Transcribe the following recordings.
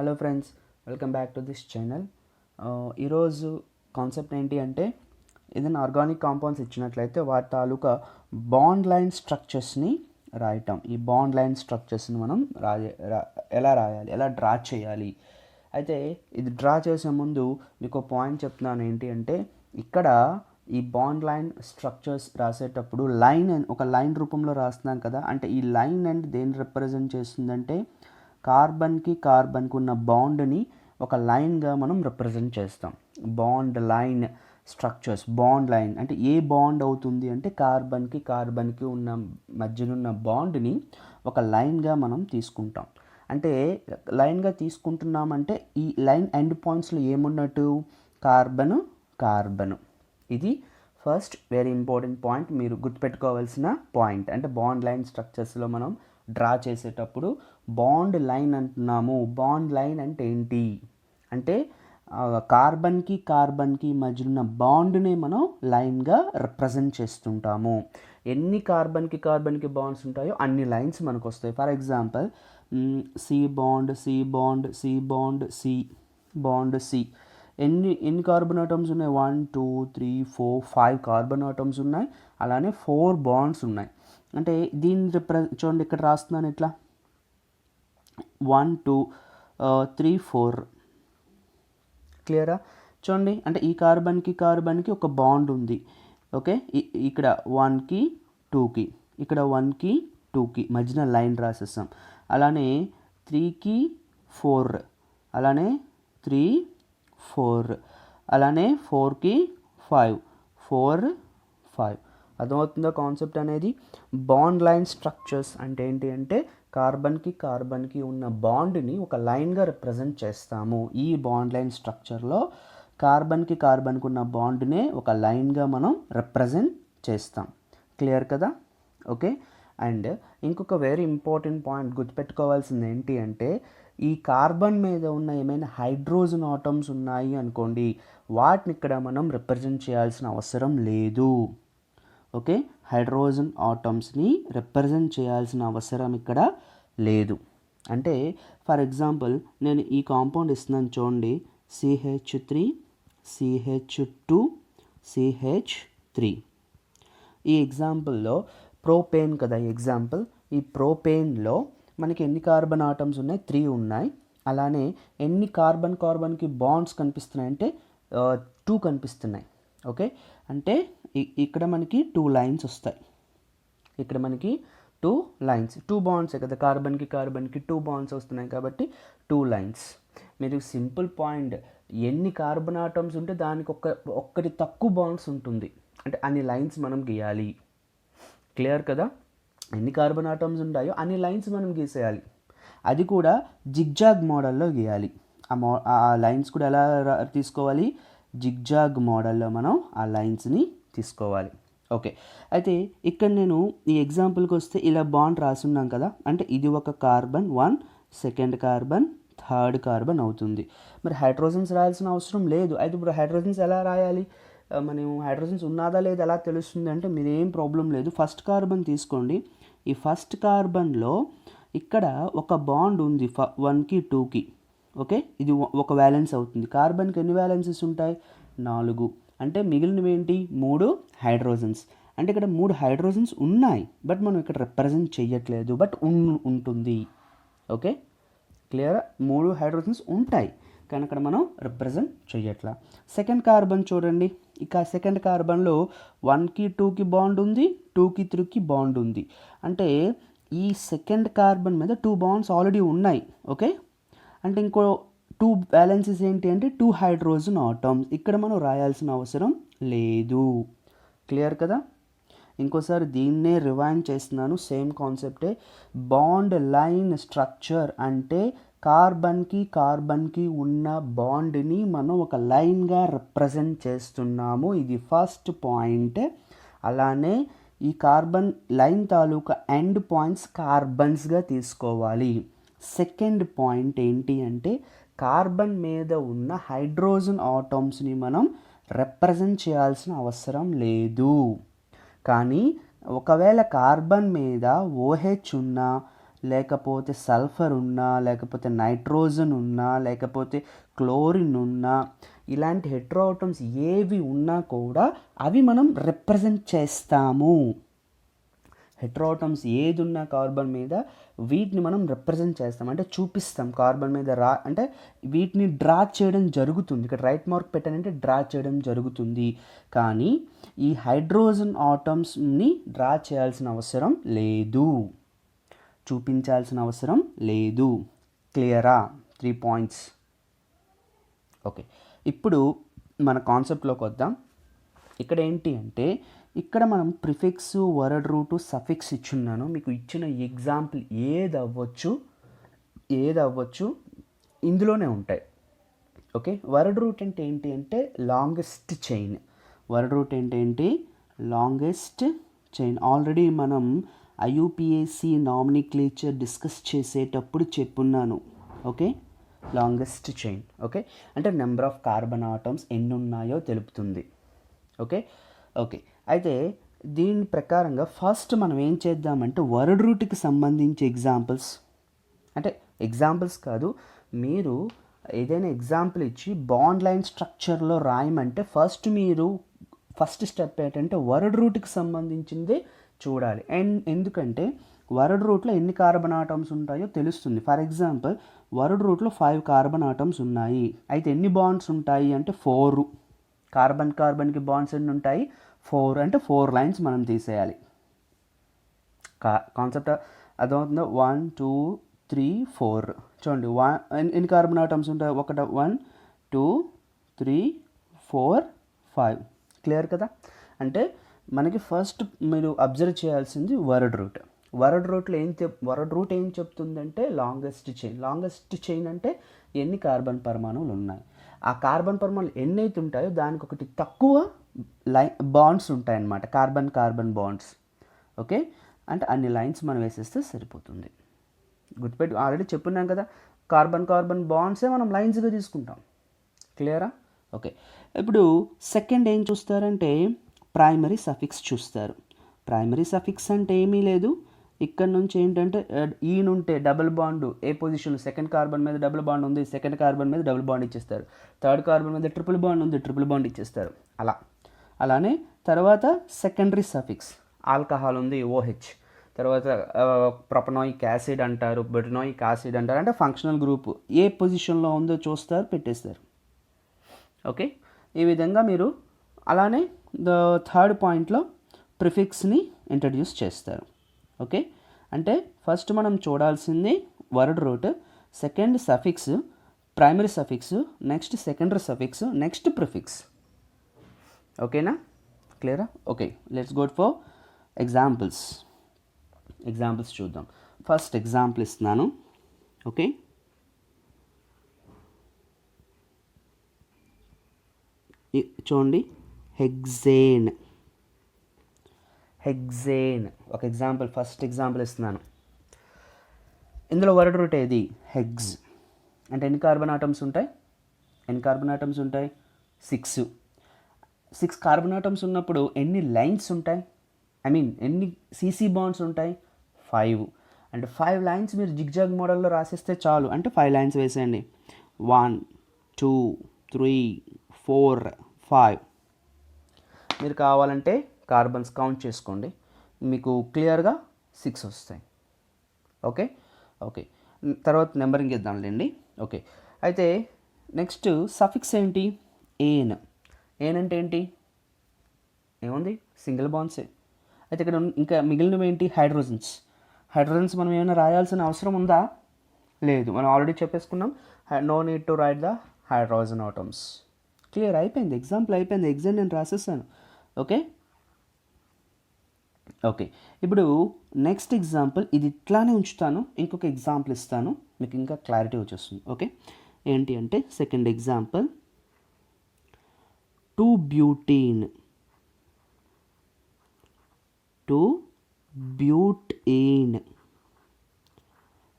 Hello friends, welcome back to this channel. ఈరోజు concept ఏంటి అంటే, ఏదైనా ఆర్గానిక్ కాంపౌండ్స్ ఇచ్చినట్లయితే వాటి తాలూకా బాండ్ లైన్ స్ట్రక్చర్స్ని రాయటం. ఈ బాండ్ లైన్ స్ట్రక్చర్స్ని మనం ఎలా రాయాలి, ఎలా డ్రా చేయాలి. అయితే ఇది డ్రా చేసే ముందు మీకు పాయింట్ చెప్తున్నాను. ఏంటి అంటే, ఇక్కడ ఈ బాండ్ లైన్ స్ట్రక్చర్స్ రాసేటప్పుడు ఒక లైన్ రూపంలో రాస్తున్నాం కదా. అంటే ఈ లైన్ అండ్ దేన్ని రిప్రజెంట్ చేస్తుందంటే, కార్బన్కి ఉన్న బాండ్ని ఒక లైన్గా మనం రిప్రజెంట్ చేస్తాం. Bond line structures, bond line అంటే ఏ బాండ్ అవుతుంది అంటే, కార్బన్కి ఉన్న మధ్యనున్న బాండ్ని ఒక లైన్గా మనం తీసుకుంటాం. అంటే లైన్గా తీసుకుంటున్నామంటే ఈ లైన్ ఎండ్ పాయింట్స్లో ఏమున్నట్టు, కార్బన్. ఇది ఫస్ట్ వెరీ ఇంపార్టెంట్ పాయింట్, మీరు గుర్తుపెట్టుకోవాల్సిన పాయింట్. అంటే బాండ్ లైన్ స్ట్రక్చర్స్లో మనం డ్రా చేసేటప్పుడు బాండ్ లైన్ అంటున్నాము. బాండ్ లైన్ అంటే ఏంటి అంటే, కార్బన్కి మధ్య ఉన్న బాండ్ని మనం లైన్గా రిప్రజెంట్ చేస్తుంటాము. ఎన్ని కార్బన్కి బాండ్స్ ఉంటాయో అన్ని లైన్స్ మనకు వస్తాయి. For example, C bond C ఎన్ని కార్బన్ ఆటమ్స్ ఉన్నాయి? 1 2 3 4 5 కార్బన్ ఆటమ్స్ ఉన్నాయి. అలానే 4 బాండ్స్ ఉన్నాయి. అంటే దీన్ని చూడండి, ఇక్కడ రాస్తున్నాను ఇట్లా 1 2 3 4. క్లియరా? చూడండి, అంటే ఈ కార్బన్కి ఒక బాండ్ ఉంది. ఓకే, ఇక్కడ 1కి 2కి, ఇక్కడ 1కి 2కి మధ్యన లైన్ రాసేస్తాం. అలానే 3కి 4, అలానే 3 4, అలానే 4కి 5 4 5. అర్థమవుతుందో కాన్సెప్ట్ అనేది? బాండ్ లైన్ స్ట్రక్చర్స్ అంటే ఏంటి అంటే, కార్బన్కి ఉన్న బాండ్ని ఒక లైన్గా రిప్రజెంట్ చేస్తాము. ఈ బాండ్ లైన్ స్ట్రక్చర్లో కార్బన్కి ఉన్న బాండ్నే ఒక లైన్గా మనం రిప్రజెంట్ చేస్తాం. క్లియర్ కదా? ఓకే. అండ్ ఇంకొక వెరీ ఇంపార్టెంట్ పాయింట్ గుర్తుపెట్టుకోవాల్సింది ఏంటి అంటే, ఈ కార్బన్ మీద ఉన్న ఏమైనా హైడ్రోజన్ ఆటమ్స్ ఉన్నాయి అనుకోండి, వాటిని ఇక్కడ మనం రిప్రజెంట్ చేయాల్సిన అవసరం లేదు. ఓకే, హైడ్రోజన్ ఆటమ్స్ని రిప్రజెంట్ చేయాల్సిన అవసరం ఇక్కడ లేదు. అంటే ఫర్ ఎగ్జాంపుల్, నేను ఈ కాంపౌండ్ ఇస్తున్నాను చూడండి, CH3 CH2 CH3. ఈ ఎగ్జాంపుల్లో ప్రోపేన్ కదా ఎగ్జాంపుల్. ఈ ప్రోపేన్లో మనకి ఎన్ని కార్బన్ ఆటమ్స్ ఉన్నాయి? 3 ఉన్నాయి. అలానే ఎన్ని కార్బన్కి బాండ్స్ కనిపిస్తున్నాయి అంటే 2 కనిపిస్తున్నాయి. ఓకే, అంటే ఇక్కడ మనకి 2 లైన్స్ వస్తాయి. ఇక్కడ మనకి 2 లైన్స్, 2 బాండ్సే కదా, కార్బన్కి 2 బాండ్స్ వస్తున్నాయి కాబట్టి 2 లైన్స్. మీరు సింపుల్ పాయింట్, ఎన్ని కార్బన్ ఆటమ్స్ ఉంటే దానికి ఒక్కటి తక్కువ బాండ్స్ ఉంటుంది అంటే అన్ని లైన్స్ మనం గీయాలి. క్లియర్ కదా? ఎన్ని కార్బన్ ఆటమ్స్ ఉంటాయో అన్ని లైన్స్ మనం గీసేయాలి. అది కూడా జిగ్జాగ్ మోడల్లో గీయాలి. ఆ లైన్స్ కూడా ఎలా తీసుకోవాలి? జిగ్జాగ్ మోడల్లో మనం ఆ లైన్స్ని తీసుకోవాలి. ఓకే, అయితే ఇక్కడ నేను ఈ ఎగ్జాంపుల్కి వస్తే ఇలా బాండ్ రాసున్నాం కదా, అంటే ఇది ఒక carbon 1, second carbon, third carbon అవుతుంది. మరి హైడ్రోజన్స్ రాయాల్సిన అవసరం లేదు. అయితే ఇప్పుడు హైడ్రోజన్స్ ఎలా రాయాలి? మనం హైడ్రోజన్స్ ఉన్నదా లేదా ఎలా తెలుస్తుంది అంటే, మీరేం ప్రాబ్లం లేదు. ఫస్ట్ కార్బన్ తీసుకోండి. ఈ ఫస్ట్ కార్బన్లో ఇక్కడ ఒక బాండ్ ఉంది 1కి 2కి. ఓకే, ఇది ఒక వ్యాలెన్స్ అవుతుంది. కార్బన్కి ఎన్ని వ్యాలెన్సెస్ ఉంటాయి? 4. అంటే మిగిలినవి ఏంటి? 3 హైడ్రోజన్స్. అంటే ఇక్కడ 3 హైడ్రోజన్స్ ఉన్నాయి, బట్ మనం ఇక్కడ రిప్రజెంట్ చేయట్లేదు, బట్ ఉంటుంది. Okay, clear? 3 హైడ్రోజన్స్ ఉంటాయి కానీ అక్కడ మనం రిప్రజెంట్ చేయట్లా. సెకండ్ కార్బన్ చూడండి, ఇక సెకండ్ కార్బన్లో 1కి 2కి బాండ్ ఉంది, 2కి 3కి బాండ్ ఉంది. అంటే ఈ సెకండ్ కార్బన్ మీద 2 బాండ్స్ ఆల్రెడీ ఉన్నాయి. ఓకే, అంటే ఇంకో 2 బ్యాలెన్సెస్ ఏంటి అంటే 2 హైడ్రోజన్ ఆటమ్స్. ఇక్కడ మనం రాయాల్సిన అవసరం లేదు. క్లియర్ కదా? ఇంకోసారి దీన్నే రివైండ్ చేస్తున్నాను, సేమ్ కాన్సెప్టే. బాండ్ లైన్ స్ట్రక్చర్ అంటే కార్బన్కి ఉన్న బాండ్ని మనం ఒక లైన్గా రిప్రజెంట్ చేస్తున్నాము. ఇది ఫస్ట్ పాయింట్. అలానే ఈ కార్బన్ లైన్ తాలూకా ఎండ్ పాయింట్స్ కార్బన్స్గా తీసుకోవాలి. సెకండ్ పాయింట్ ఏంటి అంటే, కార్బన్ మీద ఉన్న హైడ్రోజన్ ఆటమ్స్ని మనం రిప్రజెంట్ చేయాల్సిన అవసరం లేదు. కానీ ఒకవేళ కార్బన్ మీద OH ఉన్నా లేకపోతే సల్ఫర్ ఉన్నా, లేకపోతే నైట్రోజన్ ఉన్నా, లేకపోతే క్లోరిన్ ఉన్నా, ఇలాంటి హెట్రోఆటమ్స్ ఏవి ఉన్నా కూడా అవి మనం రిప్రజెంట్ చేస్తాము. హెట్రోఆటమ్స్ ఏది ఉన్నా కార్బన్ మీద వీటిని మనం రిప్రజెంట్ చేస్తాం, అంటే చూపిస్తాం. కార్బన్ మీద అంటే వీటిని డ్రా చేయడం జరుగుతుంది. ఇక్కడ రైట్ మార్క్ పెట్టానంటే డ్రా చేయడం జరుగుతుంది. కానీ ఈ హైడ్రోజన్ ఆటమ్స్ని డ్రా చేయాల్సిన అవసరం లేదు, చూపించాల్సిన అవసరం లేదు. క్లియరా? 3 పాయింట్స్. ఓకే, ఇప్పుడు మన కాన్సెప్ట్లోకి వద్దాం. ఇక్కడ ఏంటి అంటే ఇక్కడ మనం ప్రిఫిక్స్, వర్డ్ రూట్, సఫిక్స్ ఇచ్చున్నాను. మీకు ఇచ్చిన ఎగ్జాంపుల్ ఏది అవ్వచ్చు ఇందులోనే ఉంటాయి. ఓకే, వర్డ్ రూట్ అంటే ఏంటి అంటే లాంగెస్ట్ చైన్. వర్డ్ రూట్ ఏంటి? Longest chain. ఆల్రెడీ మనం IUPAC నామినిక్లేచర్ డిస్కస్ చేసేటప్పుడు చెప్పున్నాను. Okay, longest chain. ఓకే, అంటే నెంబర్ ఆఫ్ కార్బన్ ఆటమ్స్ ఎన్ని ఉన్నాయో తెలుపుతుంది. ఓకే, అయితే దీని ప్రకారంగా ఫస్ట్ మనం ఏం చేద్దామంటే వర్డ్ రూట్కి సంబంధించి ఎగ్జాంపుల్స్ కాదు, మీరు ఏదైనా ఎగ్జాంపుల్ ఇచ్చి బాండ్ లైన్ స్ట్రక్చర్లో రాయమంటే ఫస్ట్ స్టెప్ ఏంటంటే వర్డ్ రూట్కి సంబంధించిందే చూడాలి. అండ్ ఎందుకంటే వర్డ్ రూట్లో ఎన్ని కార్బన్ ఆటమ్స్ ఉంటాయో తెలుస్తుంది. ఫర్ ఎగ్జాంపుల్ వర్డ్ రూట్లో 5 కార్బన్ ఆటమ్స్ ఉన్నాయి. అయితే ఎన్ని బాండ్స్ ఉంటాయి అంటే 4. కార్బన్కి బాండ్స్ ఎన్ని ఉంటాయి? 4. అంటే 4 లైన్స్ మనం తీసేయాలి. కాన్సెప్ట్ అర్థమవుతుందా? 1 2 3 4. చూడండి, ఎన్ని కార్బన్ ఆటమ్స్ ఉంటాయి? 1 2 3 4 5. క్లియర్ కదా? అంటే మనకి ఫస్ట్ మీరు అబ్జర్వ్ చేయాల్సింది వర్డ్ రూట్. వర్డ్ రూట్ ఏం చెప్తుందంటే లాంగెస్ట్ చైన్ అంటే ఎన్ని కార్బన్ పరమాణువులు ఉన్నాయి. ఆ కార్బన్ పరమాణులు ఎన్నైతే ఉంటాయో దానికి ఒకటి తక్కువ బాండ్స్ ఉంటాయన్నమాట, కార్బన్ బాండ్స్. ఓకే, అంటే అన్ని లైన్స్ మనం వేసేస్తే సరిపోతుంది. గుర్తుపెట్టి ఆల్రెడీ చెప్పున్నాం కదా, కార్బన్ బాండ్సే మనం లైన్స్గా తీసుకుంటాం. క్లియరా? ఓకే, ఇప్పుడు సెకండ్ ఏం చూస్తారంటే ప్రైమరీ సఫిక్స్ చూస్తారు. ప్రైమరీ సఫిక్స్ అంటే ఏమీ లేదు, ఇక్కడ నుంచి ఏంటంటే ఈనుంటే డబుల్ బాండ్ ఏ పొజిషన్, సెకండ్ కార్బన్ మీద డబుల్ బాండ్ ఉంది, సెకండ్ కార్బన్ మీద డబుల్ బాండ్ ఇచ్చేస్తారు. థర్డ్ కార్బన్ మీద ట్రిపుల్ బాండ్ ఉంది, ట్రిపుల్ బాండ్ ఇచ్చేస్తారు. అలానే తర్వాత సెకండరీ సఫిక్స్, ఆల్కహాల్ ఉంది OH, తర్వాత ప్రొపనాయిక్ యాసిడ్ అంటారు, బెటనాయిక్ యాసిడ్ అంటారు. అంటే ఫంక్షనల్ గ్రూప్ ఏ పొజిషన్లో ఉందో చూస్తారు, పెట్టేస్తారు. ఓకే, ఈ విధంగా మీరు అలానే థర్డ్ పాయింట్లో ప్రిఫిక్స్ని ఇంట్రడ్యూస్ చేస్తారు. ఓకే, అంటే ఫస్ట్ మనం చూడాల్సింది word root, second suffix, primary suffix, next secondary suffix, next prefix. ఓకేనా? క్లియరా? Okay, let's go for examples చూద్దాం. ఫస్ట్ ఎగ్జాంపుల్ ఇస్తున్నాను. ఓకే, చూడండి, హెక్సేన్. ఒక ఎగ్జాంపుల్, ఫస్ట్ ఎగ్జాంపుల్ ఇస్తున్నాను. ఇందులో వర్డ్ రూట్ ఏది? హెగ్స్. అంటే ఎన్ని కార్బన్ ఆటమ్స్ ఉంటాయి? 6 కార్బన్ ఆటమ్స్ ఉన్నప్పుడు ఎన్ని లైన్స్ ఉంటాయి? ఎన్ని CC బాండ్స్ ఉంటాయి? 5. అంటే 5 లైన్స్ మీరు జిగ్జాగ్ మోడల్లో రాసిస్తే చాలు. అంటే 5 లైన్స్ వేసేయండి. 1 2 3 4 5. మీరు కావాలంటే కార్బన్స్ కౌంట్ చేసుకోండి, మీకు క్లియర్గా 6 వస్తాయి. ఓకే, తర్వాత నెంబరింగ్ ఇద్దాంలేండి. ఓకే, అయితే నెక్స్ట్ సఫిక్స్ ఏంటి? ఏన్ అంటే ఏంటి? ఏముంది? సింగిల్ బాండ్సే. అయితే ఇక్కడ ఇంకా మిగిలినవి ఏంటి? హైడ్రోజన్స్ మనం ఏమైనా రాయాల్సిన అవసరం ఉందా? లేదు, మనం ఆల్రెడీ చెప్పేసుకున్నాం. No need to write the hydrogen atoms. Clear అయిపోయింది, ఎగ్జాంపుల్ అయిపోయింది, ఎగ్జామ్ నేను రాసేసాను. ఓకే, ఇప్పుడు నెక్స్ట్ ఎగ్జాంపుల్ ఇది ఇట్లానే ఉంచుతాను, ఇంకొక ఎగ్జాంపుల్ ఇస్తాను, మీకు ఇంకా క్లారిటీ వచ్చేస్తుంది. ఓకే, ఏంటి అంటే సెకండ్ ఎగ్జాంపుల్ 2-బ్యూటీన్.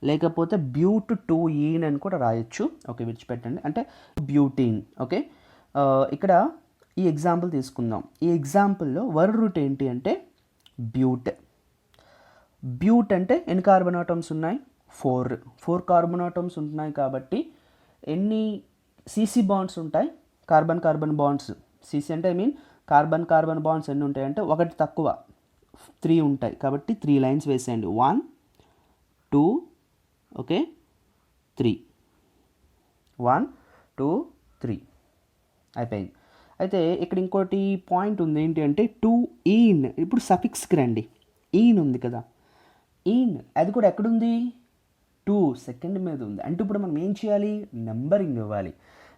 లేకపోతే బ్యూట్-2-ఈన్ అని కూడా రాయొచ్చు. ఓకే, విడిచిపెట్టండి. అంటే బ్యూటీన్. ఓకే, ఇక్కడ ఈ ఎగ్జాంపుల్ తీసుకుందాం. ఈ ఎగ్జాంపుల్లో వర్డ్ రూట్ ఏంటి అంటే బ్యూట్. బ్యూట్ అంటే ఎన్ని కార్బన్ ఆటమ్స్ ఉన్నాయి? 4 కార్బన్ ఆటమ్స్ ఉంటున్నాయి కాబట్టి ఎన్ని సీసీ బాండ్స్ ఉంటాయి? కార్బన్ కార్బన్ బాండ్స్, సీసీ అంటే I mean carbon carbon bonds ఎన్ని ఉంటాయి అంటే ఒకటి తక్కువ 3 ఉంటాయి కాబట్టి 3 లైన్స్ వేసేయండి. 1 2 ఓకే 3 1 2 3 అయిపోయింది. అయితే ఇక్కడ ఇంకోటి పాయింట్ ఉంది, ఏంటి అంటే 2 ఈన్. ఇప్పుడు సఫిక్స్కి రండి. ఈన్ ఉంది కదా, ఈన్ అది కూడా ఎక్కడుంది? 2 సెకండ్ మీద ఉంది. అంటే ఇప్పుడు మనం ఏం చేయాలి? నెంబరింగ్ ఇవ్వాలి.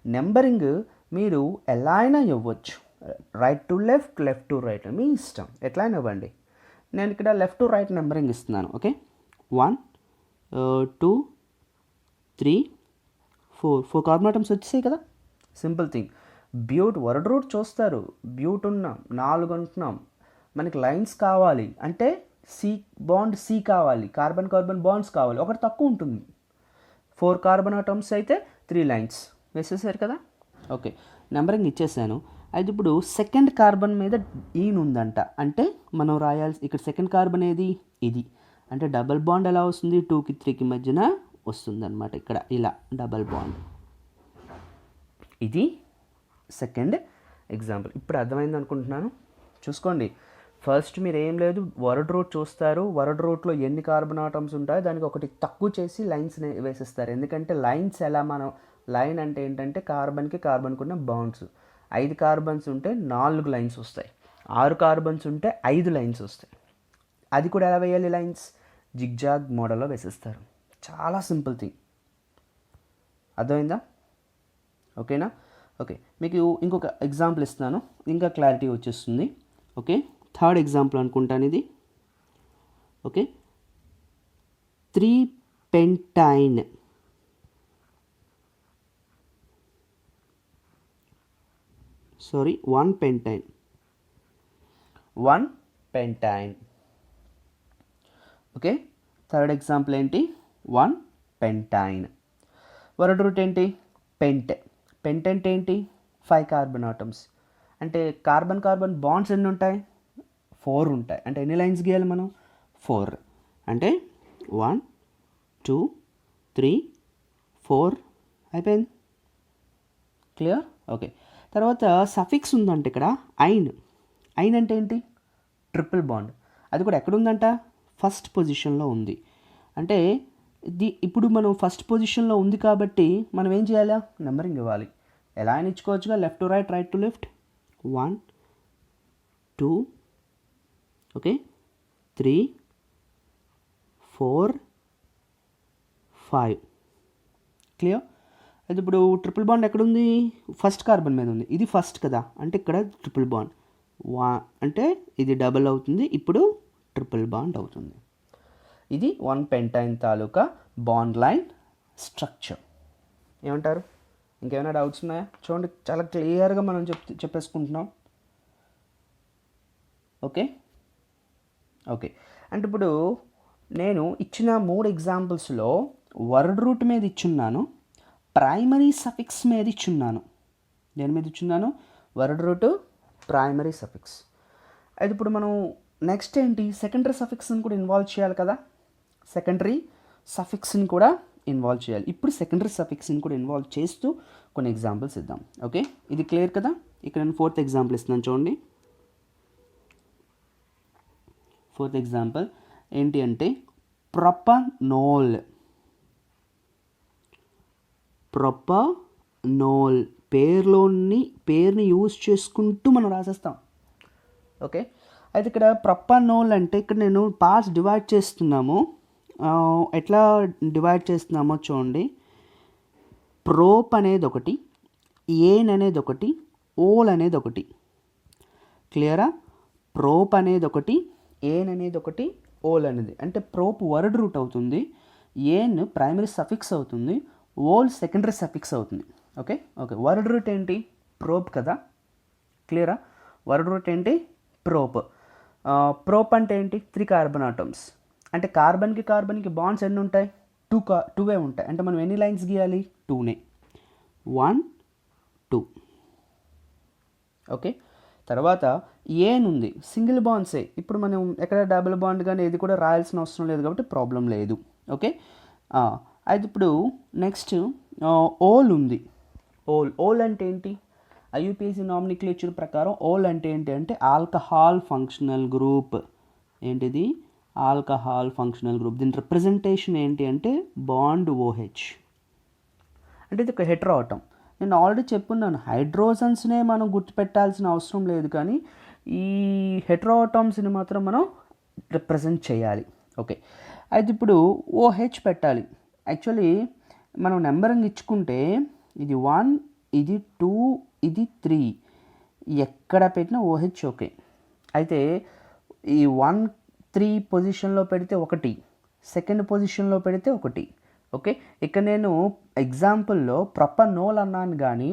నెంబరింగ్ మీరు ఎలా అయినా ఇవ్వచ్చు, right to left, left to right, మీ ఇష్టం, ఎట్లా అయినా ఇవ్వండి. నేను ఇక్కడ లెఫ్ట్ టు రైట్ నెంబరింగ్ ఇస్తున్నాను. ఓకే 1 2 3 4 కార్బన్ ఆటమ్స్ వచ్చేసాయి కదా. Simple thing. But word root చూస్తారు, బ్యూట్ ఉన్నాం 4 అంటున్నాం, మనకి లైన్స్ కావాలి అంటే సి బాండ్ సి కావాలి, కార్బన్ కార్బన్ బాండ్స్ కావాలి, ఒకటి తక్కువ ఉంటుంది. 4 కార్బన్ ఆటమ్స్ అయితే 3 లైన్స్ వేసేసారు కదా. ఓకే నెంబరింగ్ ఇచ్చేసాను. అయితే ఇప్పుడు సెకండ్ కార్బన్ మీద ఈన్ ఉందంట, అంటే మనం రాయాల్సి ఇక్కడ సెకండ్ కార్బన్ ఏది? ఇది. అంటే డబల్ బాండ్ ఎలా వస్తుంది? 2కి 3కి మధ్యన వస్తుంది అనమాట. ఇక్కడ ఇలా డబల్ బాండ్. ఇది సెకండ్ ఎగ్జాంపుల్. ఇప్పుడు అర్థమైంది అనుకుంటున్నాను. చూసుకోండి, ఫస్ట్ మీరు ఏం లేదు, వర్డ్ రూట్ చూస్తారు, వర్డ్ రూట్లో ఎన్ని కార్బన్ ఆటమ్స్ ఉంటాయో దానికి ఒకటి తక్కువ చేసి లైన్స్ వేసేస్తారు. ఎందుకంటే లైన్స్ ఎలా, మనం లైన్ అంటే ఏంటంటే కార్బన్కి కార్బన్కి ఉన్న బాండ్స్. 5 కార్బన్స్ ఉంటే 4 లైన్స్ వస్తాయి, 6 కార్బన్స్ ఉంటే 5 లైన్స్ వస్తాయి. అది కూడా ఎలా వేయాలి? లైన్స్ జిగ్జాగ్ మోడల్లో వేసేస్తారు. చాలా సింపుల్ థింగ్. అర్థమైందా? ఓకేనా? ఓకే మీకు ఇంకొక ఎగ్జాంపుల్ ఇస్తున్నాను, ఇంకా క్లారిటీ వచ్చేస్తుంది. ఓకే థర్డ్ ఎగ్జాంపుల్ అనుకుంటాను ఇది. Okay 3 pentyne. Sorry 1 pentyne. 1 pentyne. Okay third example ఏంటి? 1 పెంటైన్. వర్డ్ రూట్ ఏంటి? పెంట్. పెంట్ అంటే ఏంటి? 5 కార్బన్ ఆటమ్స్. అంటే కార్బన్ కార్బన్ బాండ్స్ ఎన్ని ఉంటాయి? 4 ఉంటాయి. అంటే ఎన్ని లైన్స్ గీయాలి మనం? 4. అంటే 1 2 3 4 అయిపోయింది. క్లియర్? ఓకే తర్వాత సఫిక్స్ ఉందంటే ఇక్కడ ఐన్. ఐన్ అంటే ఏంటి? Triple bond. అది కూడా ఎక్కడుందంట? ఫస్ట్ పొజిషన్లో ఉంది. అంటే ఇప్పుడు మనం ఫస్ట్ పొజిషన్లో ఉంది కాబట్టి మనం ఏం చేయాలి? నెంబరింగ్ ఇవ్వాలి. ఎలా అయినా ఇచ్చుకోవచ్చుగా, left to right, right to left. 1 2 okay 3 4 5. Clear? అయితే ఇప్పుడు ట్రిపుల్ బాండ్ ఎక్కడుంది? ఫస్ట్ కార్బన్ మీద ఉంది. ఇది ఫస్ట్ కదా, అంటే ఇక్కడ ట్రిపుల్ బాండ్ అంటే ఇది డబుల్ అవుతుంది, ఇప్పుడు ట్రిపుల్ బాండ్ అవుతుంది. ఇది 1 పెంటైన్ తాలూకా బాండ్ లైన్ స్ట్రక్చర్. ఏమంటారు? ఇంకేమైనా డౌట్స్ ఉన్నాయా? చూడండి చాలా క్లియర్గా మనం చెప్పేసుకుంటున్నాం. ఓకే ఓకే అంటే ఇప్పుడు నేను ఇచ్చిన 3 ఎగ్జాంపుల్స్లో వర్డ్ రూట్ మీద ఇచ్చున్నాను, ప్రైమరీ సఫిక్స్ మీద ఇచ్చున్నాను. దేని మీద ఇచ్చున్నాను? Word root, primary suffix. అయితే ఇప్పుడు మనం నెక్స్ట్ ఏంటి? సెకండరీ సఫిక్స్ని కూడా ఇన్వాల్వ్ చేయాలి కదా. సెకండరీ సఫిక్స్ని కూడా ఇన్వాల్వ్ చేయాలి. ఇప్పుడు సెకండరీ సఫిక్స్ని కూడా ఇన్వాల్వ్ చేస్తూ కొన్ని ఎగ్జాంపుల్స్ ఇద్దాం. ఓకే ఇది క్లియర్ కదా. ఇక్కడ నేను 4th ఎగ్జాంపుల్ ఇస్తున్నాను చూడండి. 4th ఎగ్జాంపుల్ ఏంటి అంటే ప్రొపనోల్. ప్రొపనోల్ పేరుని యూజ్ చేసుకుంటూ మనం రాసేస్తాం. ఓకే అయితే ఇక్కడ ప్రొపనోల్ అంటే ఇక్కడ నేను పార్ట్స్ డివైడ్ చేస్తున్నాము. ఎట్లా డివైడ్ చేస్తున్నామో చూడండి. ప్రోప్ అనేది ఒకటి, ఏన్ అనేది ఒకటి, ఓల్ అనేది ఒకటి. క్లియరా? ప్రోప్ అనేది ఒకటి, ఏన్ అనేది ఒకటి, ఓల్ అనేది. అంటే ప్రోప్ వర్డ్ రూట్ అవుతుంది, ఏన్ ప్రైమరీ సఫిక్స్ అవుతుంది, ఓల్ సెకండరీ సఫిక్స్ అవుతుంది. ఓకే ఓకే వర్డ్ రూట్ ఏంటి? ప్రోప్ కదా. క్లియరా? వర్డ్ రూట్ ఏంటి? ప్రోప్. ప్రోప్ అంటే ఏంటి? 3 కార్బన్ ఆటమ్స్. అంటే కార్బన్కి కార్బన్కి బాండ్స్ ఎన్ని ఉంటాయి? 2 ఉంటాయి. అంటే మనం ఎన్ని లైన్స్ గీయాలి? 2నే. 1 2. ఓకే తర్వాత ఏన్ ఉంది, సింగిల్ బాండ్సే. ఇప్పుడు మనం ఎక్కడ డబుల్ బాండ్ కానీ ఏది కూడా రాయాల్సిన అవసరం లేదు కాబట్టి ప్రాబ్లం లేదు. ఓకే, అయితే ఇప్పుడు నెక్స్ట్ ఓల్ ఉంది. ఓల్ అంటే ఏంటి? ఐయుపిఎసి నామినిక్లేచర్ ప్రకారం ఓల్ అంటే ఏంటి అంటే ఆల్కహాల్ ఫంక్షనల్ గ్రూప్. ఏంటిది? Alcohol functional group. దీని రిప్రజెంటేషన్ ఏంటి అంటే బాండ్ ఓహెచ్. అంటే ఇది ఒక హెటెరో ఆటమ్. నేను ఆల్రెడీ చెప్పున్నాను, హైడ్రోజన్స్నే మనం గుర్తుపెట్టాల్సిన అవసరం లేదు, కానీ ఈ హెటెరో ఆటమ్స్ని మాత్రం మనం రిప్రజెంట్ చేయాలి. ఓకే, అయితే ఇప్పుడు ఓహెచ్ పెట్టాలి. యాక్చువల్లీ మనం నెంబరింగ్ ఇచ్చుకుంటే ఇది 1, ఇది 2, ఇది 3, ఎక్కడ పెట్టినా ఓహెచ్. ఓకే, అయితే ఈ 1, 3 పొజిషన్లో పెడితే 1, సెకండ్ పొజిషన్లో పెడితే 1. ఓకే, ఇక్కడ నేను ఎగ్జాంపుల్లో ప్రొపనోల్ అన్నాను కానీ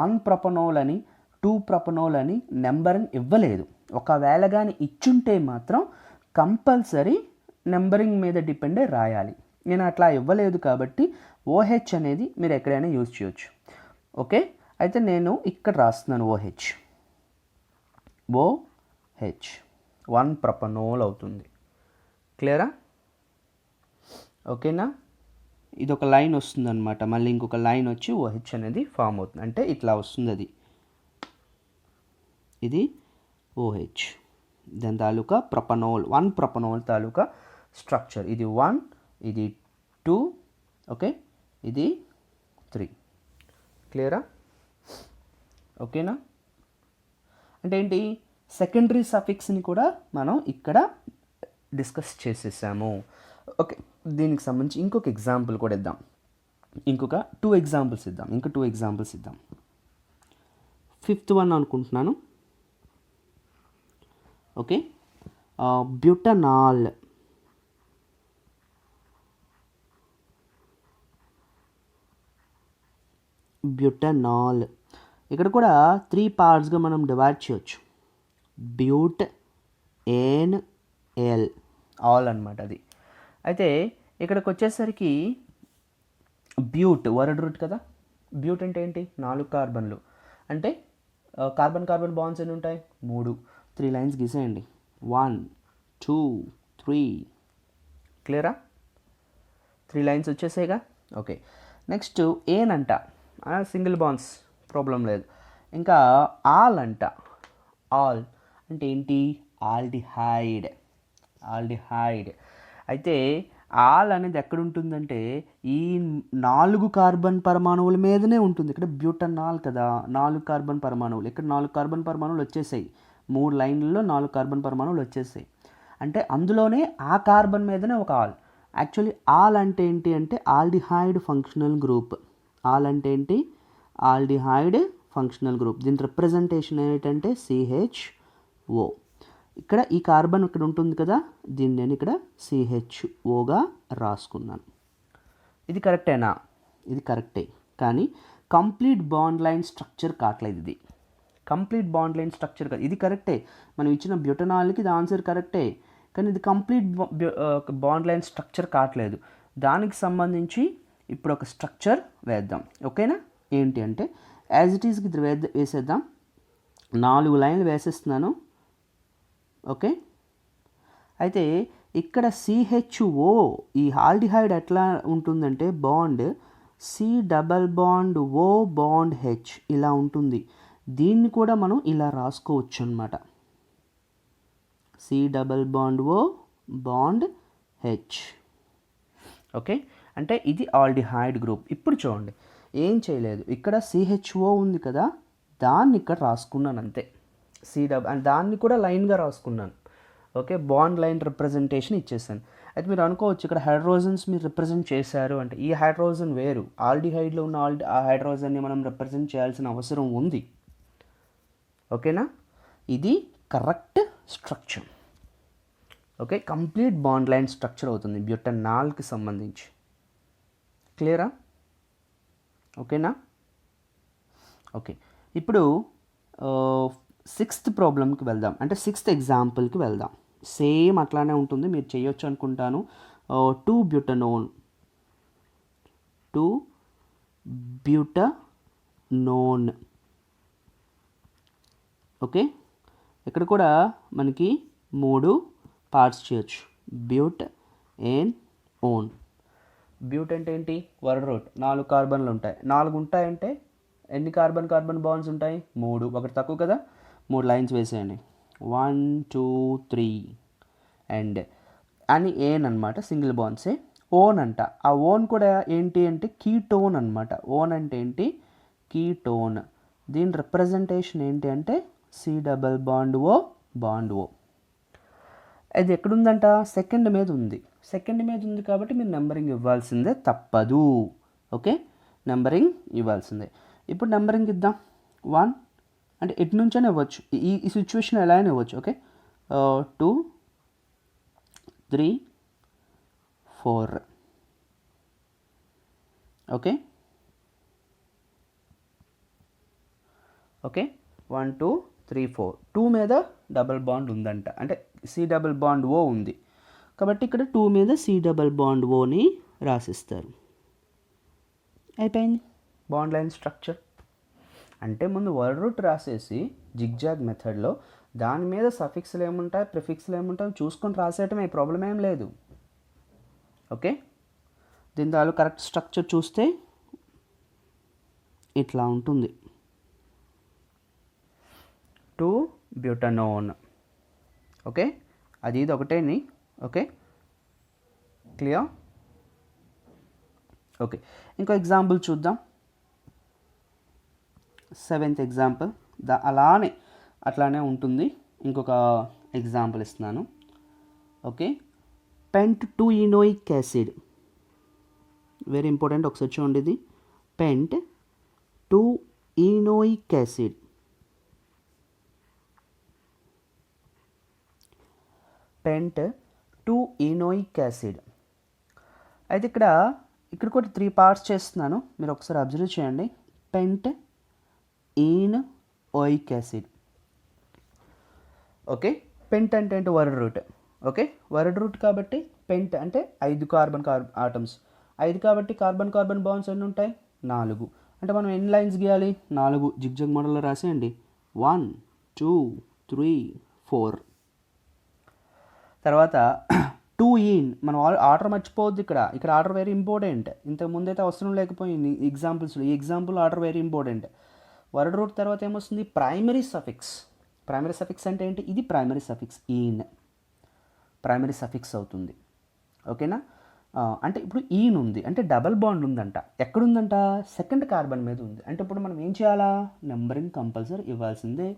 1 ప్రొపనోల్ అని 2 ప్రొపనోల్ అని నెంబరింగ్ ఇవ్వలేదు. ఒకవేళ కానీ ఇచ్చుంటే మాత్రం కంపల్సరీ నెంబరింగ్ మీద డిపెండ్ అయి రాయాలి. నేను అట్లా ఇవ్వలేదు కాబట్టి ఓహెచ్ అనేది మీరు ఎక్కడైనా యూజ్ చేయొచ్చు. ఓకే, అయితే నేను ఇక్కడ రాస్తున్నాను ఓహెచ్. 1 ప్రొపనోల్ అవుతుంది. క్లియరా? ఓకేనా? ఇది ఒక లైన్ వస్తుంది అనమాట, మళ్ళీ ఇంకొక లైన్ వచ్చి ఓహెచ్ అనేది ఫామ్ అవుతుంది. అంటే ఇట్లా వస్తుంది. అది ఇది ఓహెచ్, దాని తాలూకా ప్రొపనోల్, 1 ప్రొపనోల్ తాలూకా స్ట్రక్చర్. ఇది 1, ఇది 2, ఓకే, ఇది 3. క్లియరా? ఓకేనా? అంటే ఏంటి? సెకండరీ సఫిక్స్ని కూడా మనం ఇక్కడ డిస్కస్ చేసేసాము. ఓకే, దీనికి సంబంధించి ఇంకొక ఎగ్జాంపుల్ కూడా ఇద్దాం. ఇంకొక 2 ఎగ్జాంపుల్స్ ఇద్దాం. ఇంకా 2 ఎగ్జాంపుల్స్ ఇద్దాం. 5th వన్ అనుకుంటున్నాను. Okay, butanol. ఇక్కడ కూడా 3 పార్ట్స్గా మనం డివైడ్ చేయొచ్చు. బ్యూట్, ఎన్, ఎల్, ఆల్ అనమాట అది. అయితే ఇక్కడికి వచ్చేసరికి బ్యూట్ వర్డ్ రూట్ కదా. బ్యూట్ అంటే ఏంటి? 4 కార్బన్లు. అంటే కార్బన్ కార్బన్ బాండ్స్ ఎన్ని ఉంటాయి? 3 లైన్స్ గీసేయండి. 1, 2, 3. క్లియరా? 3 లైన్స్ వచ్చేసాయిగా. ఓకే, నెక్స్ట్ ఏన్ అంట, సింగిల్ బాండ్స్, ప్రాబ్లం లేదు. ఇంకా ఆల్ అంట. ఆల్ అంటే ఏంటి? ఆల్డిహైడ్. అయితే ఆల్ అనేది ఎక్కడ ఉంటుందంటే ఈ 4 కార్బన్ పరమాణువుల మీదనే ఉంటుంది. ఇక్కడ బ్యూటనాల్ కదా, 4 కార్బన్ పరమాణువులు. ఇక్కడ 4 కార్బన్ పరమాణువులు వచ్చేసాయి. 3 లైన్లలో 4 కార్బన్ పరమాణువులు వచ్చేసాయి. అంటే అందులోనే ఆ కార్బన్ మీదనే ఒక ఆల్. యాక్చువల్లీ ఆల్ అంటే ఏంటి అంటే ఆల్డిహైడ్ ఫంక్షనల్ గ్రూప్. ఆల్ అంటే ఏంటి? Aldehyde functional group. దీని రిప్రజెంటేషన్ ఏంటంటే CHO. ఇక్కడ ఈ కార్బన్ ఇక్కడ ఉంటుంది కదా, దీన్ని నేను ఇక్కడ CHOగా రాసుకున్నాను. ఇది కరెక్టేనా? ఇది కరెక్టే, కానీ కంప్లీట్ బాండ్ లైన్ స్ట్రక్చర్ కావట్లేదు. ఇది కంప్లీట్ బాండ్ లైన్ స్ట్రక్చర్ కాదు. ఇది కరెక్టే, మనం ఇచ్చిన బ్యూటనాల్కి ఇది ఆన్సర్ కరెక్టే, కానీ ఇది కంప్లీట్ బాండ్ లైన్ స్ట్రక్చర్ కావట్లేదు. దానికి సంబంధించి ఇప్పుడు ఒక స్ట్రక్చర్ వేద్దాం. ఓకేనా? ఏంటి అంటే యాజ్ ఇట్ ఈస్కి ఇది వేసేద్దాం. 4 లైన్లు వేసేస్తున్నాను. ఓకే, అయితే ఇక్కడ CHO, ఈ ఆల్డిహైడ్ ఎట్లా ఉంటుందంటే బాండ్ C++O ఇలా ఉంటుంది. దీన్ని కూడా మనం ఇలా రాసుకోవచ్చు అనమాట. C++O ఓకే, అంటే ఇది ఆల్డిహైడ్ గ్రూప్. ఇప్పుడు చూడండి, ఏం చేయలేదు, ఇక్కడ CHO ఉంది కదా, దాన్ని ఇక్కడ రాసుకున్నాను అంతే. అండ్ దాన్ని కూడా లైన్గా రాసుకున్నాను. ఓకే, బాండ్ లైన్ రిప్రజెంటేషన్ ఇచ్చేసాను. అయితే మీరు అనుకోవచ్చు ఇక్కడ హైడ్రోజన్స్ మీరు రిప్రజెంట్ చేశారు అంటే, ఈ హైడ్రోజన్ వేరు, ఆల్డిహైడ్లో ఉన్న ఆ హైడ్రోజన్ని మనం రిప్రజెంట్ చేయాల్సిన అవసరం ఉంది. ఓకేనా? ఇది correct structure. Okay, complete bond line structure అవుతుంది బ్యూటనాల్కి సంబంధించి. క్లియరా? ఓకేనా? ఓకే, ఇప్పుడు 6th ప్రాబ్లమ్కి వెళ్దాం, అంటే 6th ఎగ్జాంపుల్కి వెళ్దాం. సేమ్ అట్లానే ఉంటుంది, మీరు చేయొచ్చు అనుకుంటాను. 2 బ్యూటనోన్. ఓకే, ఇక్కడ కూడా మనకి 3 పార్ట్స్ చేయొచ్చు. బ్యూట్, ఏన్, ఓన్. బ్యూట్ అంటే ఏంటి? Word route. 4 కార్బన్లు ఉంటాయి. 4 ఉంటాయంటే ఎన్ని కార్బన్ బాండ్స్ ఉంటాయి? 3. ఒకటి తక్కువ కదా, 3 లైన్స్ వేసేయండి. 1 2 3 అండ్ అని ఏన్ అనమాట, సింగిల్ బాండ్సే. ఓన్ అంట. ఆ ఓన్ కూడా ఏంటి అంటే కీటోన్ అనమాట. ఓన్ అంటే ఏంటి? కీటోన్. దీని రిప్రజెంటేషన్ ఏంటి అంటే C+O బాండ్ O. అది ఎక్కడుందంట? సెకండ్ మీద ఉంది. సెకండ్ మీద ఉంది కాబట్టి మీరు నెంబరింగ్ ఇవ్వాల్సిందే, తప్పదు. ఓకే, నెంబరింగ్ ఇవ్వాల్సిందే. ఇప్పుడు నెంబరింగ్ ఇద్దాం. 1 అంటే ఎటు నుంచైనా ఇవ్వచ్చు, ఈ సిచ్యువేషన్ ఎలా అయినా ఇవ్వచ్చు. ఓకే, 2 3 4. Okay okay 1 2 3 4. 2 మీద డబల్ బాండ్ ఉందంట, అంటే C+O ఉంది కాబట్టి ఇక్కడ 2 మీద C+Oని రాసిస్తారు. అయిపోయింది బాండ్ లైన్ స్ట్రక్చర్. అంటే ముందు వర్డ్ రూట్ రాసేసి జిగ్జాగ్ మెథడ్లో దాని మీద సఫిక్స్లు ఏముంటాయి, ప్రిఫిక్స్లు ఏముంటాయి చూసుకొని రాసేయటమే, ప్రాబ్లం ఏం లేదు. ఓకే, దీని దాని కరెక్ట్ స్ట్రక్చర్ చూస్తే ఇట్లా ఉంటుంది. 2 బ్యూటనోన్. ఓకే, అది ఇది ఒకటేని. Okay, clear? ఓకే, ఇంకో ఎగ్జాంపుల్ చూద్దాం. 7th ఎగ్జాంపుల్ అట్లానే ఉంటుంది. ఇంకొక ఎగ్జాంపుల్ ఇస్తున్నాను. Okay, pent 2 ynoic acid. Very important, ఒకసారి చూడండి. ఇది పెంట్ 2 ఇనోయిక్ యాసిడ్. పెంట్ 2 ఇనోయిక్ యాసిడ్. అయితే ఇక్కడ కూడా 3 పార్ట్స్ చేస్తున్నాను, మీరు ఒకసారి అబ్జర్వ్ చేయండి. పెంట్ ఈన్ ఓయిక్ యాసిడ్. ఓకే, పెంట్ అంటే ఏంటి? Word route. Okay, word route కాబట్టి పెంట్ అంటే 5 కార్బన్ ఆటమ్స్. 5 కాబట్టి కార్బన్ బాండ్స్ ఎన్ని ఉంటాయి? 4. అంటే మనం ఎన్ని లైన్స్ గీయాలి? 4 జిగ్జాగ్ మోడల్లో రాసేయండి. 1 2 3 4. తర్వాత 2 ఈన్. మనం ఆర్డర్ మర్చిపోవద్దు. ఇక్కడ ఆర్డర్ వెరీ ఇంపార్టెంట్. ఇంతకుముందు అయితే అవసరం లేకపోయింది ఎగ్జాంపుల్స్లో. ఈ example order very important. Word route తర్వాత ఏమొస్తుంది? Primary suffix. ప్రైమరీ సఫిక్స్ అంటే ఏంటి? ఇది ప్రైమరీ సఫిక్స్. ఈన్ ప్రైమరీ సఫిక్స్ అవుతుంది. ఓకేనా? అంటే ఇప్పుడు ఈన్ ఉంది అంటే డబల్ బాండ్ ఉందంట. ఎక్కడుందంట? సెకండ్ కార్బన్ మీద ఉంది. అంటే ఇప్పుడు మనం ఏం చేయాలా? నెంబరింగ్ కంపల్సరీ ఇవ్వాల్సిందే.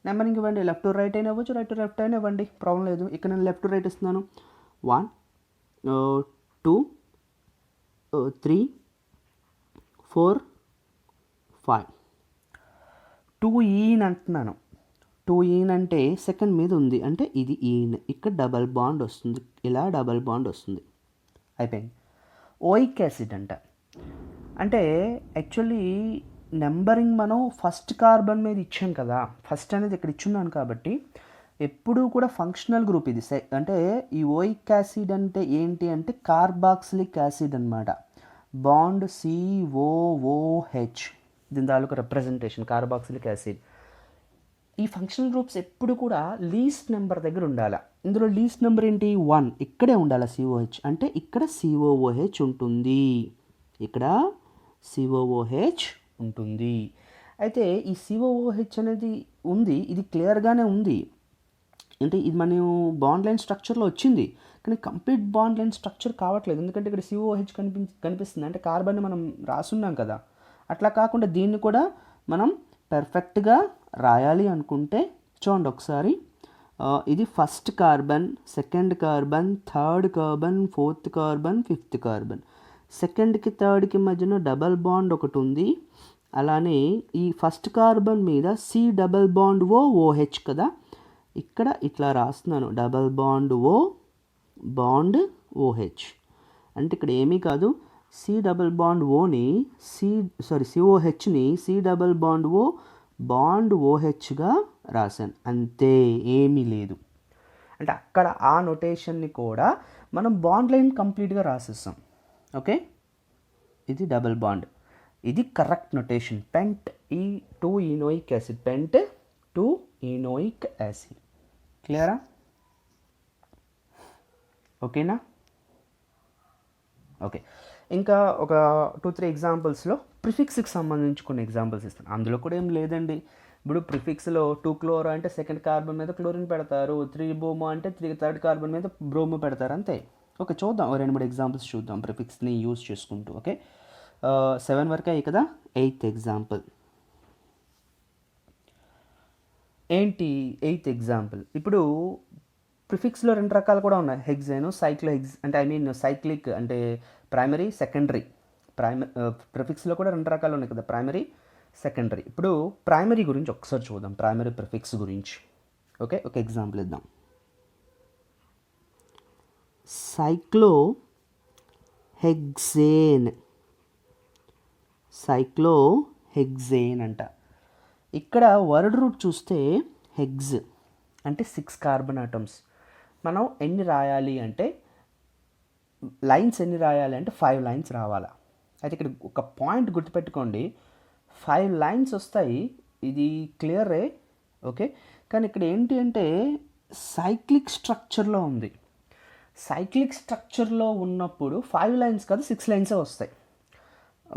నెంబరింగ్ ఇవ్వండి. లెఫ్ట్ టు రైట్ అయినా ఇవ్వచ్చు, రైట్ టు లెఫ్ట్ అయినా ఇవ్వండి, ప్రాబ్లం లేదు. ఇక్కడ నేను లెఫ్ట్ టు రైట్ ఇస్తున్నాను. 1 2 3 4 5. 2 ఈన్ అంటున్నాను. 2 ఈన్ అంటే సెకండ్ మీద ఉంది, అంటే ఇది ఈన్. ఇక్కడ డబల్ బాండ్ వస్తుంది, ఇలా డబల్ బాండ్ వస్తుంది. అయిపోయింది. ఓయిక్ యాసిడ్ అంట. అంటే యాక్చువల్లీ నెంబరింగ్ మనం ఫస్ట్ కార్బన్ మీద ఇచ్చాం కదా, ఫస్ట్ అనేది ఇక్కడ ఇచ్చున్నాను కాబట్టి ఎప్పుడూ కూడా ఫంక్షనల్ గ్రూప్ ఇది. అంటే ఈ ఓయిక్ యాసిడ్ అంటే ఏంటి అంటే కార్బాక్సిలిక్ యాసిడ్ అనమాట. బాండ్ COOH, దీని తాలూకు రిప్రజెంటేషన్ కార్బాక్సిలిక్ యాసిడ్. ఈ ఫంక్షనల్ గ్రూప్స్ ఎప్పుడు కూడా లీస్ట్ నెంబర్ దగ్గర ఉండాలి. ఇందులో లీస్ట్ నెంబర్ ఏంటి? 1. ఇక్కడే ఉండాలి COH. అంటే ఇక్కడ COOH ఉంటుంది, ఇక్కడ COOH ఉంటుంది. అయితే ఈ COOH అనేది ఉంది, ఇది క్లియర్గానే ఉంది. అంటే ఇది మనం బాండ్ లైన్ స్ట్రక్చర్లో వచ్చింది, కానీ కంప్లీట్ బాండ్ లైన్ స్ట్రక్చర్ కావట్లేదు. ఎందుకంటే ఇక్కడ COOH కనిపిస్తుంది, అంటే కార్బన్ మనం రాసున్నాం కదా. అట్లా కాకుండా దీన్ని కూడా మనం పర్ఫెక్ట్గా రాయాలి అనుకుంటే చూడండి ఒకసారి. ఇది first carbon, second carbon, third carbon, fourth carbon, fifth carbon. సెకండ్కి థర్డ్కి మధ్యన డబల్ బాండ్ ఒకటి ఉంది. అలానే ఈ ఫస్ట్ కార్బన్ మీద C+OOH కదా, ఇక్కడ ఇట్లా రాస్తున్నాను, double bond O bond OH. అంటే ఇక్కడ ఏమీ కాదు, COOHని C+O బాండ్ OHగా రాశాను, అంతే, ఏమీ లేదు. అంటే అక్కడ ఆ నొటేషన్ని కూడా మనం బాండ్ లైన్ కంప్లీట్గా రాసేస్తాం. ఓకే, ఇది డబల్ బాండ్, ఇది కరెక్ట్ నొటేషన్. పెంట్ 2 ఇనోయిక్ యాసిడ్, పెంట్ 2 ఇనోయిక్ యాసిడ్. క్లియరా? ఓకేనా? ఓకే. ఇంకా ఒక 2-3 ఎగ్జాంపుల్స్లో ప్రిఫిక్స్కి సంబంధించి కొన్ని ఎగ్జాంపుల్స్ ఇస్తాను. అందులో కూడా ఏం లేదండి. ఇప్పుడు ప్రిఫిక్స్లో 2 క్లోరో అంటే సెకండ్ కార్బన్ మీద క్లోరిన్ పెడతారు, 3 బ్రోమో అంటే థర్డ్ కార్బన్ మీద బ్రోమో పెడతారు, అంతే. ఓకే, చూద్దాం 2-3 ఎగ్జాంపుల్స్ చూద్దాం ప్రిఫిక్స్ని యూజ్ చేసుకుంటూ. ఓకే, 7 వరకు అయ్యి కదా. 8th ఎగ్జాంపుల్ ఏంటి? 8th ఎగ్జాంపుల్ ఇప్పుడు ప్రిఫిక్స్లో 2 రకాలు కూడా ఉన్నాయి, హెక్సేను అంటే సైక్లిక్ అంటే ప్రైమరీ సెకండరీ. ప్రిఫిక్స్లో కూడా 2 రకాలు ఉన్నాయి కదా, ప్రైమరీ సెకండరీ. ఇప్పుడు ప్రైమరీ గురించి ఒకసారి చూద్దాం, ప్రైమరీ ప్రిఫిక్స్ గురించి. ఓకే, ఒక ఎగ్జాంపుల్ ఇద్దాం. సైక్లోహెక్సేన్ అంట. ఇక్కడ వర్డ్ రూట్ చూస్తే హెగ్జ్ అంటే 6 కార్బన్ ఆటమ్స్. మనం ఎన్ని రాయాలి అంటే లైన్స్ ఎన్ని రాయాలి అంటే 5 లైన్స్ రావాలా. అయితే ఇక్కడ ఒక పాయింట్ గుర్తుపెట్టుకోండి, 5 లైన్స్ వస్తాయి, ఇది క్లియరే. ఓకే, కానీ ఇక్కడ ఏంటి అంటే సైక్లిక్ స్ట్రక్చర్లో ఉంది. సైక్లిక్ స్ట్రక్చర్లో ఉన్నప్పుడు 5 లైన్స్ కాదు 6 లైన్సే వస్తాయి.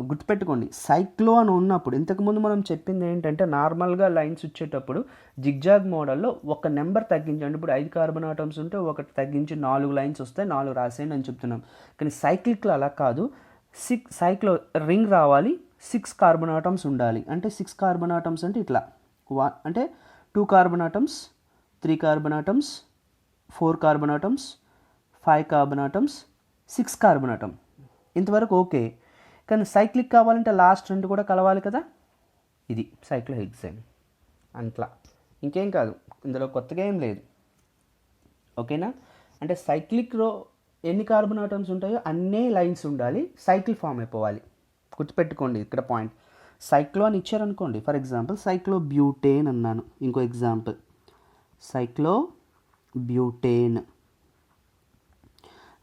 గుర్తుపెట్టుకోండి, సైక్లో అని ఉన్నప్పుడు ఇంతకుముందు మనం చెప్పింది ఏంటంటే నార్మల్గా లైన్స్ వచ్చేటప్పుడు జిగ్జాగ్ మోడల్లో ఒక నెంబర్ తగ్గించండి. ఇప్పుడు 5 కార్బన్ ఆటమ్స్ ఉంటే ఒకటి తగ్గించి 4 లైన్స్ వస్తాయి, 4 రాసేయండి అని చెప్తున్నాం. కానీ సైక్లిక్లో అలా కాదు, సైక్లో రింగ్ రావాలి, 6 కార్బన్ ఆటమ్స్ ఉండాలి. అంటే 6 కార్బన్ ఆటమ్స్ అంటే ఇట్లా అంటే 2 carbon atoms, 3 carbon atoms, 4 carbon atoms, 5 carbon atoms, 6 carbon atom. ఇంతవరకు ఓకే. కానీ సైక్లిక్ కావాలంటే లాస్ట్ 2 కూడా కలవాలి కదా, ఇది సైక్లోహెక్సేన్. అట్లా ఇంకేం కాదు, ఇందులో కొత్తగా ఏం లేదు. ఓకేనా? అంటే సైక్లిక్లో ఎన్ని కార్బన్ ఆటమ్స్ ఉంటాయో అన్నీ లైన్స్ ఉండాలి, సైకిల్ ఫామ్ అయిపోవాలి. గుర్తుపెట్టుకోండి ఇక్కడ పాయింట్. సైక్లో అని ఇచ్చారనుకోండి, ఫర్ ఎగ్జాంపుల్ సైక్లోబ్యూటేన్ అన్నాను. ఇంకో ఎగ్జాంపుల్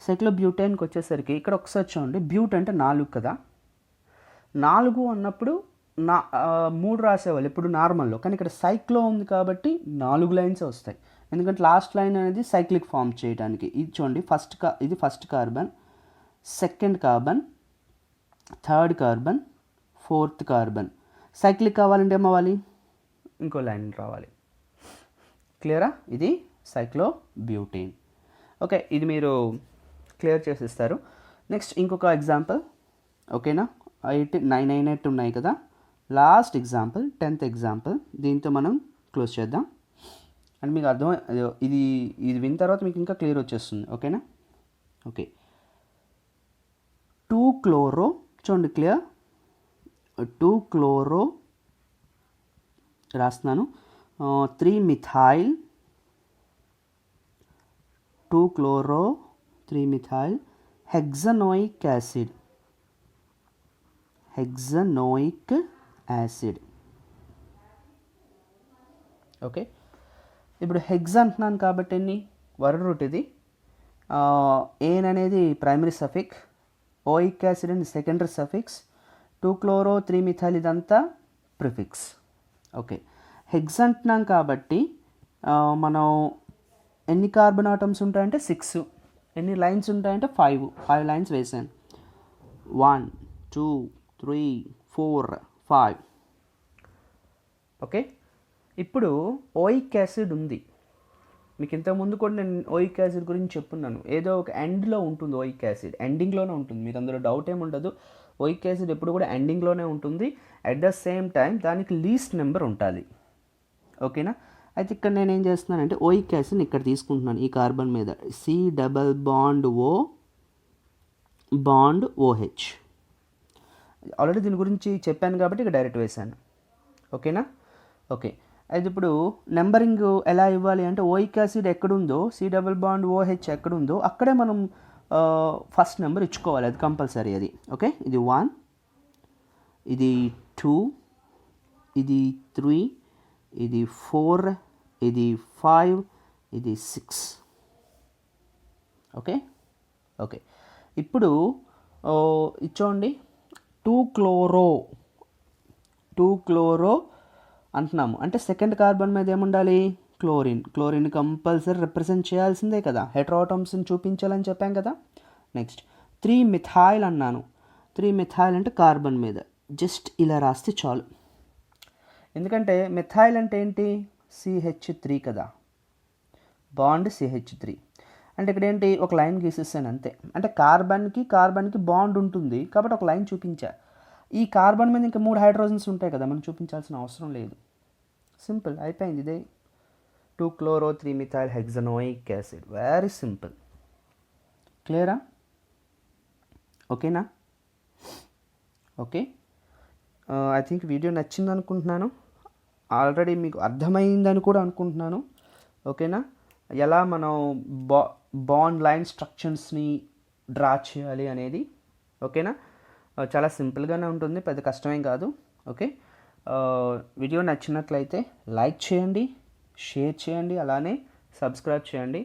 సైక్లోబ్యూటేన్కి వచ్చేసరికి ఇక్కడ ఒకసారి చూడండి, బ్యూట్ అంటే 4 కదా, 4 అన్నప్పుడు 3 రాసేవాళ్ళు ఇప్పుడు నార్మల్లో. కానీ ఇక్కడ సైక్లో ఉంది కాబట్టి 4 లైన్స్ వస్తాయి, ఎందుకంటే లాస్ట్ లైన్ అనేది సైక్లిక్ ఫామ్ చేయడానికి. ఇది చూడండి, ఇది first carbon, second carbon, third carbon, fourth carbon. Cyclic కావాలంటే ఏమవ్వాలి, ఇంకో లైన్ రావాలి. క్లియరా? ఇది సైక్లోబ్యూటేన్. ఓకే, ఇది మీరు క్లియర్ చేసిస్తారు. నెక్స్ట్ ఇంకొక ఎగ్జాంపుల్. ఓకేనా? 8, 9, 8 ఉన్నాయి కదా. లాస్ట్ ఎగ్జాంపుల్ 10th ఎగ్జాంపుల్, దీంతో మనం క్లోజ్ చేద్దాం. అండ్ మీకు అర్థం ఇది విన్న తర్వాత మీకు ఇంకా క్లియర్ వచ్చేస్తుంది. ఓకేనా? ఓకే, 2 క్లోరో చూడండి, క్లియర్. 2 క్లోరో రాస్తున్నాను, 3 methyl, 2 chloro 3 methyl hexanoic acid. Okay, ఇప్పుడు హెక్స్ అంటున్నాను కాబట్టి ఎన్ని వర్డ్ రూట్ ఇది. ఏన్ అనేది ప్రైమరీ సఫిక్స్, ఓయిక్ యాసిడ్ అనేది సెకండరీ సఫిక్స్, 2 క్లోరో 3 మిథైల్ ఇదంతా ప్రిఫిక్స్. ఓకే, హెక్స్ అంటున్నాం కాబట్టి మనం ఎన్ని కార్బన్ ఆటమ్స్ ఉంటాయంటే 6, ఎన్ని లైన్స్ ఉంటాయంటే 5 లైన్స్ వేసాను. 1, 2, 3, 4, 5. ఓకే, ఇప్పుడు ఓయిక్ యాసిడ్ ఉంది. మీకు ఇంతకుముందు కూడా నేను ఓయిక్ యాసిడ్ గురించి చెప్పున్నాను, ఏదో ఒక ఎండ్లో ఉంటుంది ఓయిక్ యాసిడ్, ఎండింగ్లోనే ఉంటుంది. మీకు అందులో డౌట్ ఏమి ఉండదు, ఓయిక్ యాసిడ్ ఎప్పుడు కూడా ఎండింగ్లోనే ఉంటుంది. అట్ ద సేమ్ టైం దానికి లీస్ట్ నెంబర్ ఉంటుంది. ఓకేనా? అయితే ఇక్కడ నేను ఏం చేస్తున్నానంటే ఓయిక్ యాసిడ్ ఇక్కడ తీసుకుంటున్నాను, ఈ కార్బన్ మీద C double bond OH. Already దీని గురించి చెప్పాను కాబట్టి ఇక్కడ డైరెక్ట్ వేసాను. ఓకేనా? ఓకే, అయితే ఇప్పుడు నెంబరింగ్ ఎలా ఇవ్వాలి అంటే ఓయిక్ యాసిడ్ ఎక్కడుందో C డబల్ బాండ్ OH ఎక్కడుందో అక్కడే మనం ఫస్ట్ నెంబర్ ఇచ్చుకోవాలి, అది కంపల్సరీ అది. ఓకే, ఇది 1, ఇది 2, ఇది 3, ఇది 4, ఇది 5, ఇది 6. ఓకే. ఓకే, ఇప్పుడు ఇచ్చోండి 2 క్లోరో అంటున్నాము. అంటే సెకండ్ కార్బన్ మీద ఏముండాలి? క్లోరిన్ కంపల్సరీ రిప్రజెంట్ చేయాల్సిందే కదా, హెటెరోటమ్స్ని చూపించాలని చెప్పాం కదా. నెక్స్ట్ 3 మిథైల్ అన్నాను. 3 మిథైల్ అంటే కార్బన్ మీద జస్ట్ ఇలా రాస్తే చాలు. ఎందుకంటే మిథైల్ అంటే ఏంటి? CH3 కదా, బాండ్ CH3. అంటే ఇక్కడ ఏంటి? ఒక లైన్ గీసేసాను అంతే. అంటే కార్బన్కి బాండ్ ఉంటుంది కాబట్టి ఒక లైన్ చూపించా. ఈ కార్బన్ మీద ఇంకా 3 హైడ్రోజన్స్ ఉంటాయి కదా, మనం చూపించాల్సిన అవసరం లేదు. సింపుల్, అయిపోయింది ఇదే. 2-chloro-3-methyl hexanoic acid. Very simple. క్లియరా? ఓకేనా? ఓకే, ఐ థింక్ వీడియో నచ్చింది అనుకుంటున్నాను. ఆల్రెడీ మీకు అర్థమైందని కూడా అనుకుంటున్నాను. ఓకేనా? ఎలా మనం బాండ్ లైన్ స్ట్రక్చర్స్ని డ్రా చేయాలి అనేది. ఓకేనా? చాలా సింపుల్గానే ఉంటుంది, పెద్ద కష్టమేం కాదు. ఓకే, వీడియో నచ్చినట్లయితే లైక్ చేయండి, షేర్ చేయండి, అలానే సబ్స్క్రైబ్ చేయండి.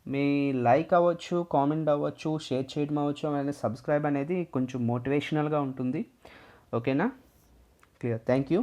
మీ లైక్ అవ్వచ్చు, కామెంట్ అవ్వచ్చు, షేర్ చేయడం అవ్వచ్చు, అలానే సబ్స్క్రైబ్ అనేది కొంచెం మోటివేషనల్గా ఉంటుంది. ఓకేనా? క్లియర్. Thank you.